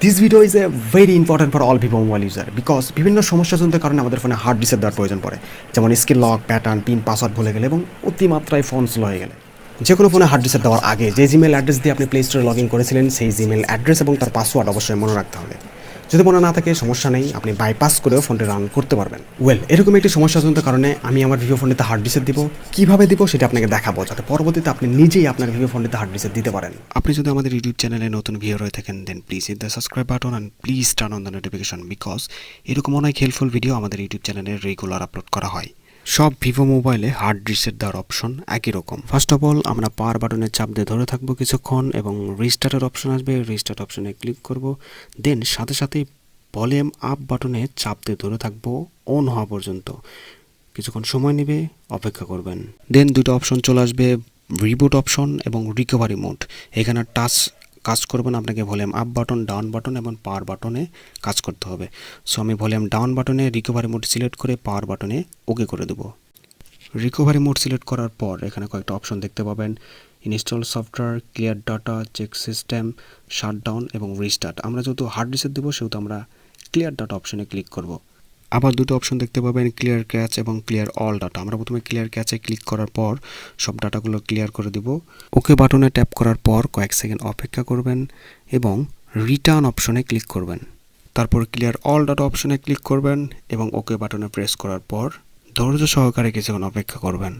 This video is a very important for all Vivo mobile user because বিভিন্ন সমস্যাজনিত কারণে আমাদের ফোনে হার্ড রিসেট দেওয়ার প্রয়োজন পড়ে, যেমন screen lock, pattern, pin, password ভুলে গেলে এবং অতিমাত্রায় ফোন স্লো হয়ে গেলে। যে কোনো ফোনে হার্ড রিসেট দেওয়ার আগে যে জিমেল অ্যাড্রেস দিয়ে আপনি প্লে স্টোরে লগ ইন করেছিলেন সেই জিমেল অ্যাড্রেস এবং তার পাসওয়ার্ড অবশ্যই মনে রাখতে হবে। যদি মনে না থাকে সমস্যা নেই, আপনি বাইপাস করেও ফোনটি রান করতে পারবেন। এরকম একটি সমস্যাজনিত কারণে আমি আমার ভিভো ফোনটিতে হার্ড রিসেট দিব। কীভাবে দিব সেটা আপনাকে দেখাবো, যাতে পরবর্তীতে আপনি নিজেই আপনার ভিভো ফোনটিতে হার্ড রিসেট দিতে পারেন। আপনি যদি আমাদের ইউটিউব চ্যানেলে নতুন ভিডিও হয়ে থাকেন দেন please hit the subscribe button and please turn on the notification because এরকম অনেক হেল্পফুল ভিডিও আমাদের ইউটিউব চ্যানেলে রেগুলার আপলোড করা হয়। সব ভিভো মোবাইলে হার্ড রিসেট দেওয়ার অপশন একই রকম। ফার্স্ট অফ অল আমরা পাওয়ার বাটনের চাপ দিয়ে ধরে থাকবো কিছুক্ষণ এবং রিস্টার্টের অপশন আসবে, রিস্টার্ট অপশনে ক্লিক করব। দেন সাথে সাথেই ভলিউম আপ বাটনে চাপ দিয়ে ধরে থাকবো অন হওয়া পর্যন্ত। কিছুক্ষণ সময় নেবে, অপেক্ষা করবেন। দেন দুটো অপশন চলে আসবে, রিবুট অপশন এবং রিকভারি মোড। এখানে টাচ কাজ করবেন, আপনাকে volume up button, down button এবং পাওয়ার বাটনে কাজ করতে হবে। সো আমি ভলিউম ডাউন বাটনে রিকভারি মোড সিলেক্ট করে পাওয়ার বাটনে ওকে করে দেবো। রিকভারি মোড সিলেক্ট করার পর এখানে কয়েকটা অপশন দেখতে পাবেন, install software, clear data, check system, shutdown এবং রিস্টার্ট। আমরা যেহেতু হার্ড রিসেট দেবো সেহেতু আমরা ক্লিয়ার ডাটা অপশনে ক্লিক করব। আবার দুটো অপশন দেখতে পাবেন, ক্লিয়ার ক্যাচ এবং ক্লিয়ার অল ডাটা। আমরা প্রথমে ক্লিয়ার ক্যাচে ক্লিক করার পর সব ডাটাগুলো ক্লিয়ার করে দেব। ওকে বাটনে ট্যাপ করার পর কয়েক সেকেন্ড অপেক্ষা করবেন এবং রিটার্ন অপশনে ক্লিক করবেন। তারপর ক্লিয়ার অল ডাটা অপশনে ক্লিক করবেন এবং ওকে বাটনে প্রেস করার পর ধৈর্য সহকারে কিছুক্ষণ অপেক্ষা করবেন।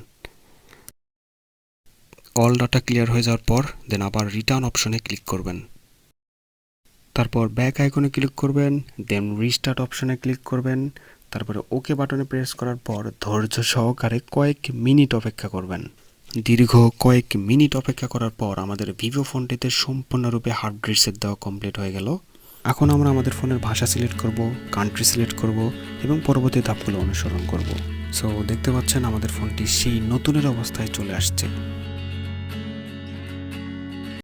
অল ডাটা ক্লিয়ার হয়ে যাওয়ার পর দেন আবার রিটার্ন অপশনে ক্লিক করবেন। তারপর ব্যাক আইকনে ক্লিক করবেন, দেন রিস্টার্ট অপশনে ক্লিক করবেন। তারপরে ওকে বাটনে প্রেস করার পর ধৈর্য সহকারে কয়েক মিনিট অপেক্ষা করবেন। দীর্ঘ কয়েক মিনিট অপেক্ষা করার পর আমাদের ভিভো ফোনটিতে সম্পূর্ণরূপে হার্ড রিসেট দেওয়া কমপ্লিট হয়ে গেল। এখন আমরা আমাদের ফোনের ভাষা সিলেক্ট করব, কান্ট্রি সিলেক্ট করব এবং পরবর্তী ধাপগুলো অনুসরণ করব। সো দেখতে পাচ্ছেন আমাদের ফোনটি সেই নতুনের অবস্থায় চলে আসছে।